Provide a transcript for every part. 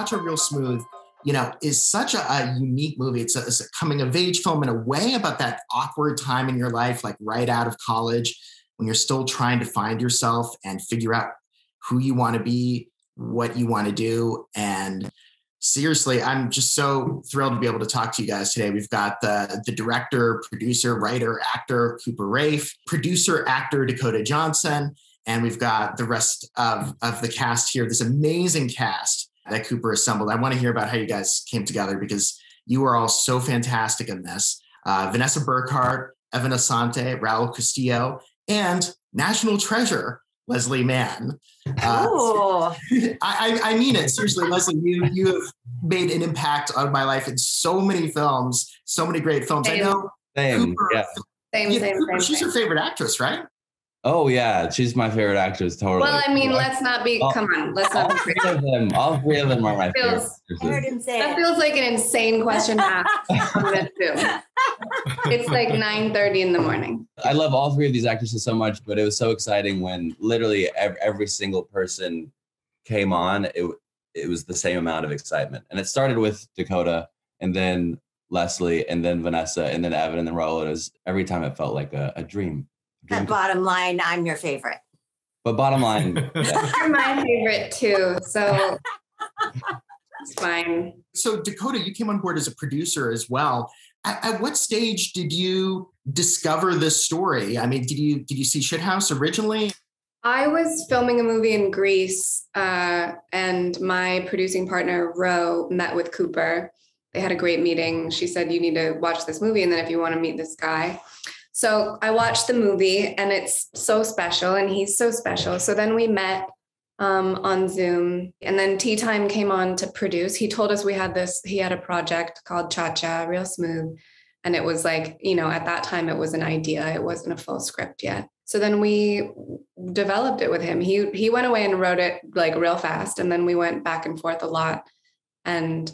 Cha-Cha Real Smooth, is such a unique movie. It's a coming of age film in a way about that awkward time in your life, like right out of college, when you're still trying to find yourself and figure out who you want to be, what you want to do. And seriously, I'm just so thrilled to be able to talk to you guys today. We've got the director, producer, writer, actor, Cooper Raiff, producer, actor, Dakota Johnson, and we've got the rest of the cast here, this amazing cast that Cooper assembled. I want to hear about how you guys came together because you are all so fantastic in this. Vanessa Burkhart, Evan Asante, Raul Castillo, and national treasure, Leslie Mann. I mean it, seriously, Leslie, you have made an impact on my life in so many films, so many great films. Same. I know Cooper, yeah. Same. She's your favorite actress, right? Oh yeah, she's my favorite actress, totally. Well, I mean, let's not be, come on, let's not be crazy. All three of them are my favorite actresses. I heard him say That feels like an insane question to ask on this Zoom. It's like 9:30 in the morning. I love all three of these actresses so much, but it was so exciting when literally every single person came on. It was the same amount of excitement. And it started with Dakota, and then Leslie, and then Vanessa, and then Evan, and then Raul. It was, every time it felt like a dream. that bottom line, I'm your favorite. But bottom line, yeah. You're my favorite too, so it's fine. So Dakota, you came on board as a producer as well. At what stage did you discover this story? I mean, did you see Shithouse originally? I was filming a movie in Greece, and my producing partner, Ro, met with Cooper. They had a great meeting. She said, you need to watch this movie, and then if you want to meet this guy. So I watched the movie, and it's so special, and he's so special. So then we met on Zoom, and then Tea Time came on to produce. He told us he had a project called Cha-Cha Real Smooth. And it was like, at that time it was an idea. It wasn't a full script yet. So then we developed it with him. He went away and wrote it like real fast. And then we went back and forth a lot and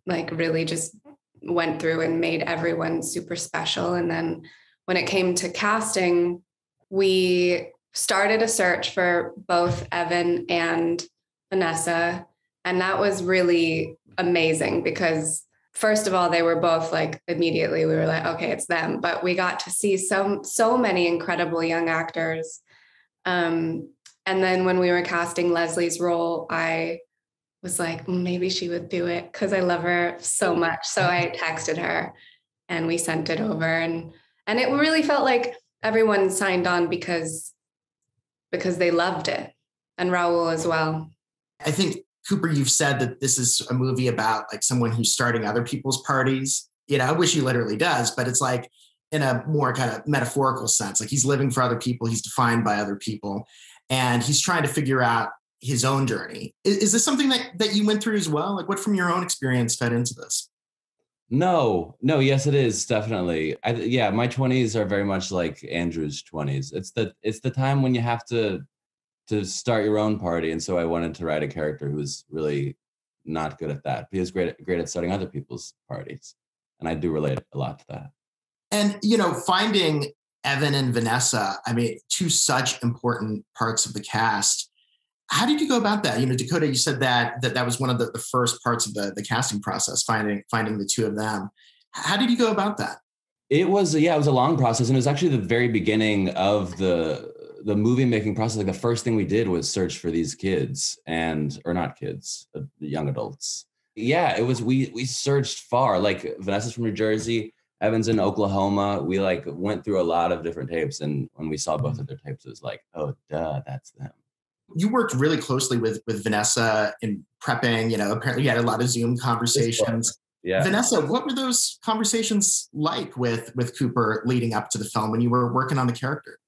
like really just went through and made everyone super special. And then when it came to casting, we started a search for both Evan and Vanessa. And that was really amazing because first of all, they were both like, immediately we were like, okay, it's them. But we got to see so many incredible young actors. And then when we were casting Leslie's role, I was like, maybe she would do it because I love her so much. So I texted her and we sent it over. And it really felt like everyone signed on because they loved it. And Raul as well. I think, Cooper, you've said that this is a movie about like someone who's starting other people's parties. I wish he literally does, but it's like in a more kind of metaphorical sense. Like he's living for other people. He's defined by other people. And he's trying to figure out his own journey. Is this something that you went through as well? Like what from your own experience fed into this? No, yes, it is definitely. My 20s are very much like Andrew's 20s. It's the time when you have to start your own party. And so I wanted to write a character who was really not good at that. He was great at starting other people's parties. And I do relate a lot to that. And, finding Evan and Vanessa, I mean, two such important parts of the cast. How did you go about that? Dakota, you said that was one of the first parts of the casting process, finding the two of them. How did you go about that? It was a long process. And it was actually the very beginning of the movie making process. Like the first thing we did was search for these kids or not kids, the young adults. Yeah, it was, we searched far. Like Vanessa's from New Jersey, Evan's in Oklahoma. We like went through a lot of different tapes. And when we saw both of their tapes, it was like, oh, duh, that's them. You worked really closely with Vanessa in prepping, apparently you had a lot of Zoom conversations. Yeah. Vanessa, what were those conversations like with Cooper leading up to the film when you were working on the character?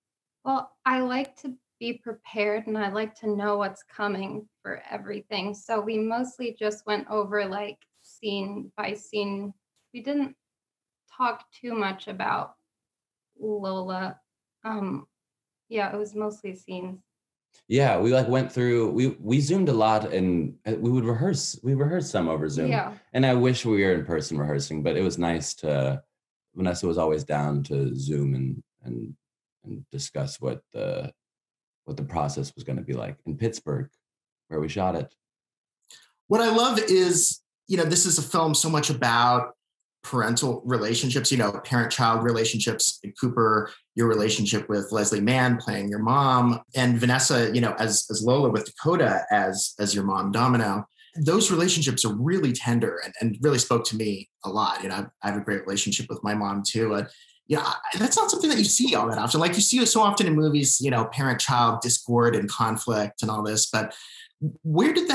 Well, I like to be prepared and I like to know what's coming for everything. So we mostly just went over like scene by scene. We didn't talk too much about Lola. It was mostly scenes. Yeah, we like went through, we Zoomed a lot and we would rehearse. We rehearsed some over Zoom. Yeah. And I wish we were in person rehearsing, but it was nice Vanessa was always down to Zoom and discuss what the process was going to be like in Pittsburgh, where we shot it. What I love is, this is a film so much about parental relationships, parent-child relationships. Cooper, your relationship with Leslie Mann playing your mom, and Vanessa, as Lola with Dakota as your mom, Domino. Those relationships are really tender and really spoke to me a lot. I have a great relationship with my mom too. That's not something that you see all that often. Like you see it so often in movies, parent-child discord and conflict and all this. But where did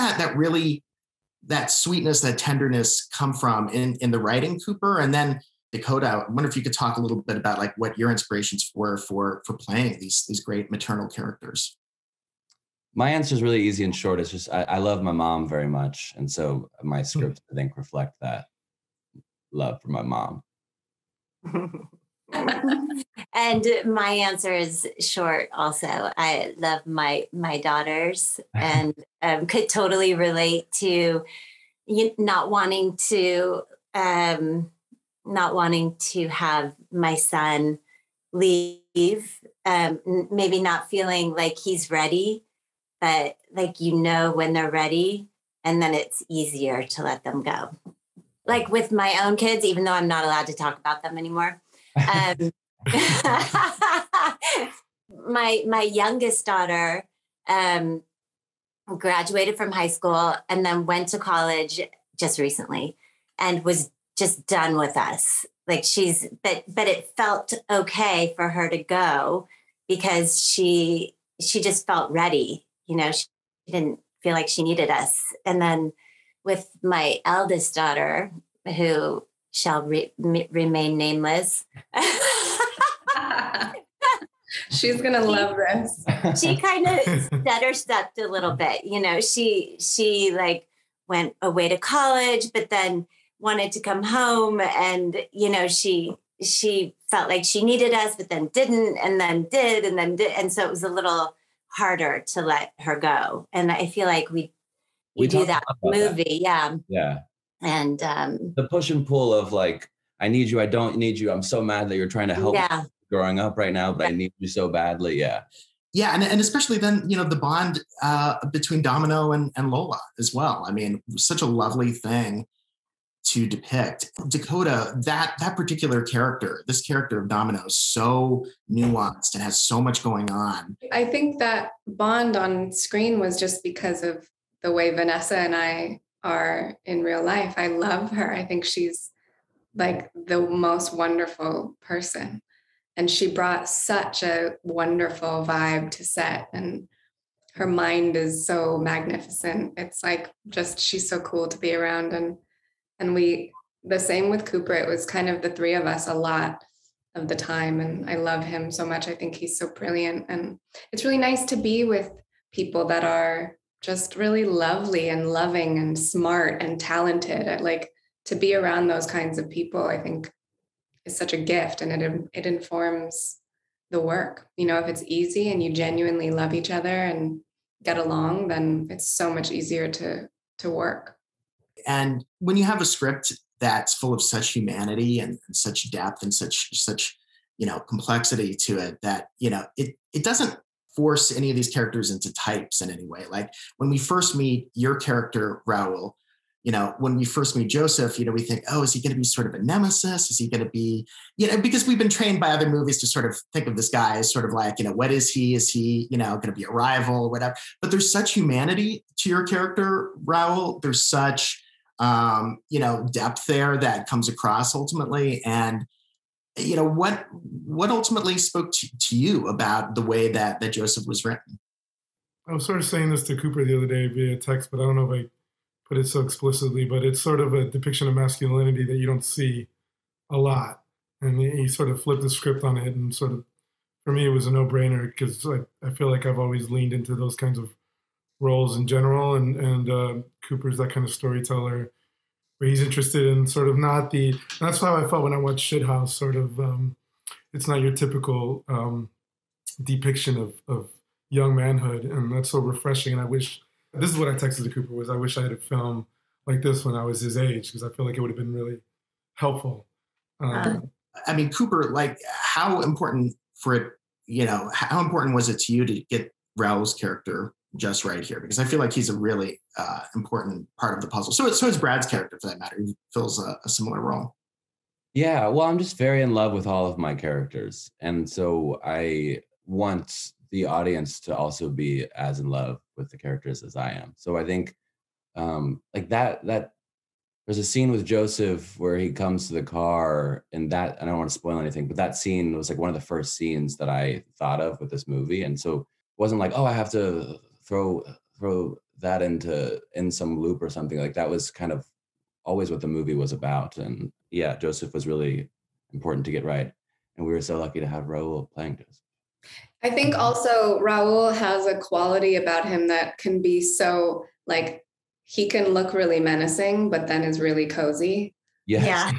that sweetness, that tenderness come from in the writing, Cooper? And then Dakota, I wonder if you could talk a little bit about like what your inspirations were for playing these great maternal characters. My answer is really easy and short. It's just I love my mom very much. And so my scripts, I think, reflect that love for my mom. And my answer is short also. I love my daughters and could totally relate to not wanting to have my son leave, maybe not feeling like he's ready, but like, when they're ready, and then it's easier to let them go. Like with my own kids, even though I'm not allowed to talk about them anymore. My youngest daughter graduated from high school and then went to college just recently and was just done with us. Like but it felt okay for her to go because she just felt ready. She didn't feel like she needed us. And then with my eldest daughter, who shall remain nameless. She's gonna love this. She kind of stutter-stepped a little bit. She like went away to college, but then wanted to come home, and she felt like she needed us, but then didn't, and then did, and so it was a little harder to let her go. And I feel like we do that movie, yeah. And the push and pull of like, I need you, I don't need you. I'm so mad that you're trying to help me growing up right now, but I need you so badly. Yeah. Yeah. And especially then, the bond between Domino and Lola as well. I mean, such a lovely thing to depict. Dakota, that particular character, this character of Domino is so nuanced and has so much going on. I think that bond on screen was just because of the way Vanessa and I are in real life. I love her. I think she's like the most wonderful person. And she brought such a wonderful vibe to set. And her mind is so magnificent. It's like she's so cool to be around. And we, the same with Cooper, it was kind of the three of us a lot of the time. And I love him so much. I think he's so brilliant. And it's really nice to be with people that are just really lovely and loving and smart and talented. Like to be around those kinds of people, I think is such a gift, and it informs the work. If it's easy and you genuinely love each other and get along, then it's so much easier to work. And when you have a script that's full of such humanity and such depth and such complexity to it, that it doesn't force any of these characters into types in any way. Like when we first meet your character, Raul, when we first meet Joseph, we think, oh, is he going to be sort of a nemesis? Is he going to be, because we've been trained by other movies to sort of think of this guy as sort of like, what is he? Is he, going to be a rival or whatever? But there's such humanity to your character, Raul. There's such, depth there that comes across ultimately. And, what ultimately spoke to you about the way that Joseph was written? I was sort of saying this to Cooper the other day via text, but I don't know if I put it so explicitly, but it's sort of a depiction of masculinity that you don't see a lot. And he sort of flipped the script on it, and sort of, for me, it was a no-brainer because I feel like I've always leaned into those kinds of roles in general. And Cooper's that kind of storyteller where he's interested in sort of that's how I felt when I watched Shithouse, sort of, it's not your typical depiction of young manhood. And that's so refreshing. And I wish, this is what I texted to Cooper, was I wish I had a film like this when I was his age, because I feel like it would have been really helpful. I mean, Cooper, like how important was it to you to get Raul's character, just right here? Because I feel like he's a really important part of the puzzle. So is Brad's character, for that matter. He fills a similar role. Yeah, well, I'm just very in love with all of my characters. And so I want the audience to also be as in love with the characters as I am. So I think like that there's a scene with Joseph where he comes to the car, and that, I don't want to spoil anything, but that scene was like one of the first scenes that I thought of with this movie. And so it wasn't like, oh, I have to throw that in some loop or something. Like that was kind of always what the movie was about. And yeah, Joseph was really important to get right. And we were so lucky to have Raul playing Joseph. I think also Raul has a quality about him that can be so, like, he can look really menacing, but then is really cozy. Yes. Yeah.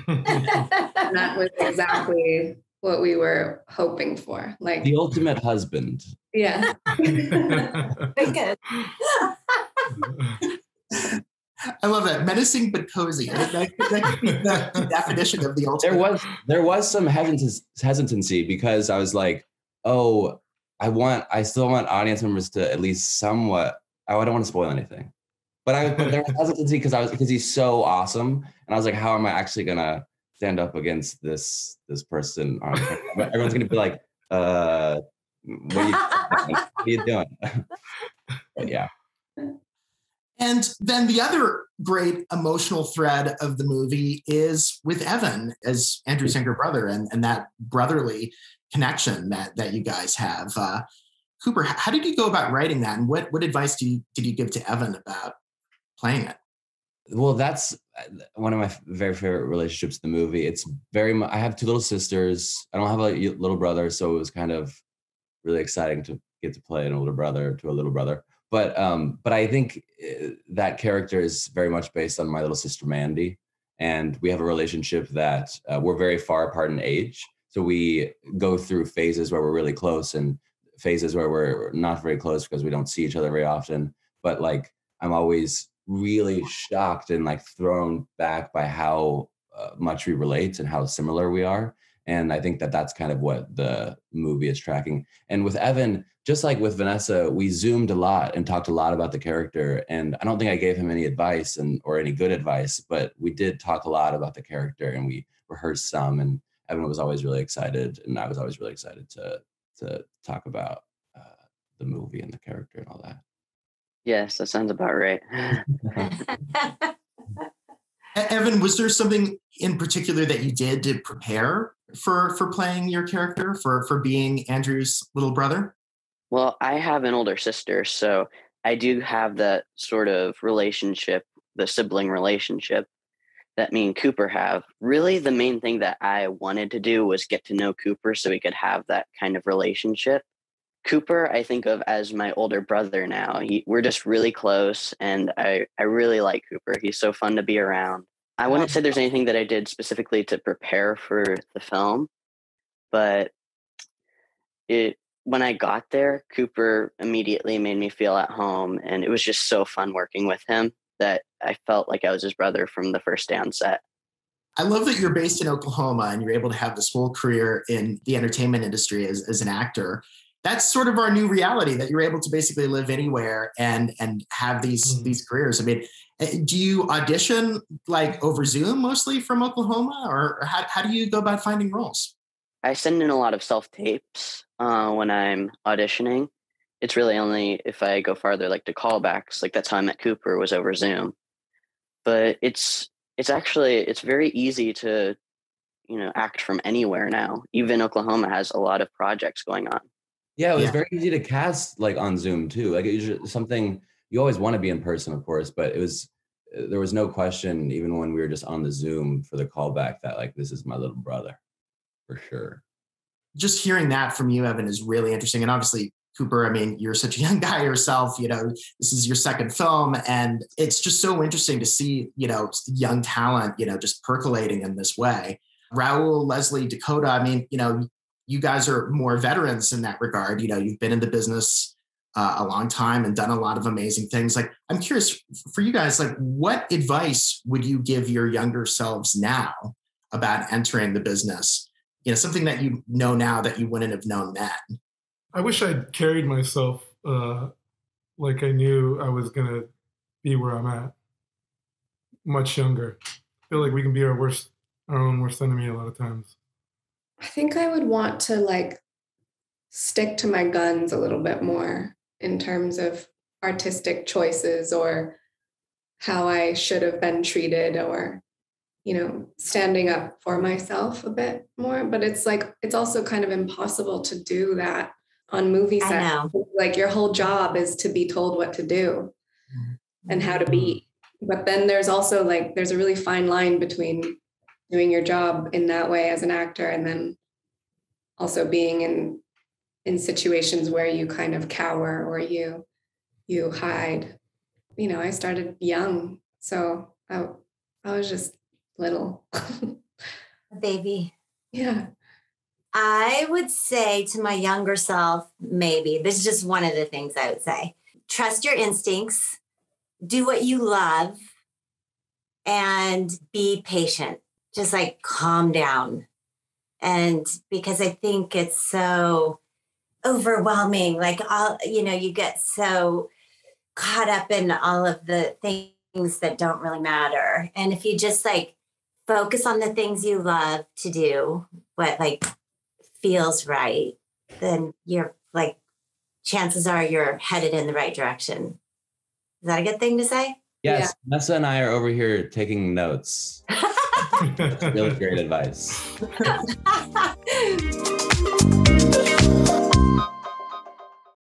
And that was exactly what we were hoping for. Like The ultimate husband. yeah. Very good. I love that. Menacing but cozy. That could be the definition of the ultimate. There was some hesitancy because I was like, oh, I still want audience members to at least somewhat, I don't want to spoil anything. But there was hesitancy because he's so awesome. And I was like, how am I actually gonna stand up against this person? Everyone's gonna be like, what are you doing? But yeah. And then the other great emotional thread of the movie is with Evan as Andrew's younger brother, and that brotherly connection that you guys have. Cooper, how did you go about writing that? And what advice did you give to Evan about playing it? Well, that's one of my very favorite relationships in the movie. It's very much, I have two little sisters. I don't have a little brother, so it was kind of really exciting to get to play an older brother to a little brother. But I think that character is very much based on my little sister Mandy, and we have a relationship that we're very far apart in age. So we go through phases where we're really close and phases where we're not very close because we don't see each other very often. But like, I'm always really shocked and like thrown back by how much we relate and how similar we are. And I think that that's kind of what the movie is tracking. And with Evan, just like with Vanessa, we zoomed a lot and talked a lot about the character. And I don't think I gave him any advice or any good advice, but we did talk a lot about the character and we rehearsed some. And Evan was always really excited, and I was always really excited to talk about the movie and the character and all that. Yes, that sounds about right. Evan, was there something in particular that you did to prepare for playing your character, for being Andrew's little brother? Well, I have an older sister, so I do have that sort of relationship, the sibling relationship that me and Cooper have. Really, the main thing that I wanted to do was get to know Cooper so we could have that kind of relationship. Cooper, I think of as my older brother now. We're just really close, and I really like Cooper. He's so fun to be around. I wouldn't say there's anything that I did specifically to prepare for the film, but when I got there, Cooper immediately made me feel at home, and it was just so fun working with him that I felt like I was his brother from the first day on set. I love that you're based in Oklahoma and you're able to have this whole career in the entertainment industry as an actor. That's sort of our new reality, that you're able to basically live anywhere and have these careers. I mean, do you audition like over Zoom mostly from Oklahoma, or how do you go about finding roles? I send in a lot of self-tapes when I'm auditioning. It's really only if I go farther, like to callbacks, like that's how I met Cooper, was over Zoom. But it's very easy to, act from anywhere now. Even Oklahoma has a lot of projects going on. Yeah, it was very easy to cast like on Zoom too. Like it was something you always want to be in person, of course, but there was no question, even when we were just on the Zoom for the callback, that like, this is my little brother for sure. Just hearing that from you, Evan, is really interesting. And obviously, Cooper, I mean, you're such a young guy yourself, this is your second film, and it's just so interesting to see, young talent, just percolating in this way. Raul, Leslie, Dakota, I mean, you guys are more veterans in that regard. You've been in the business a long time and done a lot of amazing things. Like, I'm curious for you guys, like, what advice would you give your younger selves now about entering the business? Something that you know now that you wouldn't have known then. I wish I'd carried myself like I knew I was going to be where I'm at, much younger. I feel like we can be our own worst enemy a lot of times. I think I would want to like stick to my guns a little bit more in terms of artistic choices or how I should have been treated, or, you know, standing up for myself a bit more. But it's like, it's also kind of impossible to do that on movie sets. I know. Like your whole job is to be told what to do and how to be. But then there's also like, there's a really fine line between doing your job in that way as an actor and then also being in situations where you kind of cower or you hide. You know, I started young, so I was just little. A baby. Yeah. I would say to my younger self, maybe, this is just one of the things I would say. Trust your instincts, do what you love, and be patient. Just like calm down. And because I think it's so overwhelming, like you get so caught up in all of the things that don't really matter. And if you just like focus on the things you love to do, what like feels right, then you're like, chances are you're headed in the right direction. Is that a good thing to say? Yes, yeah. Nessa and I are over here taking notes. Really great advice.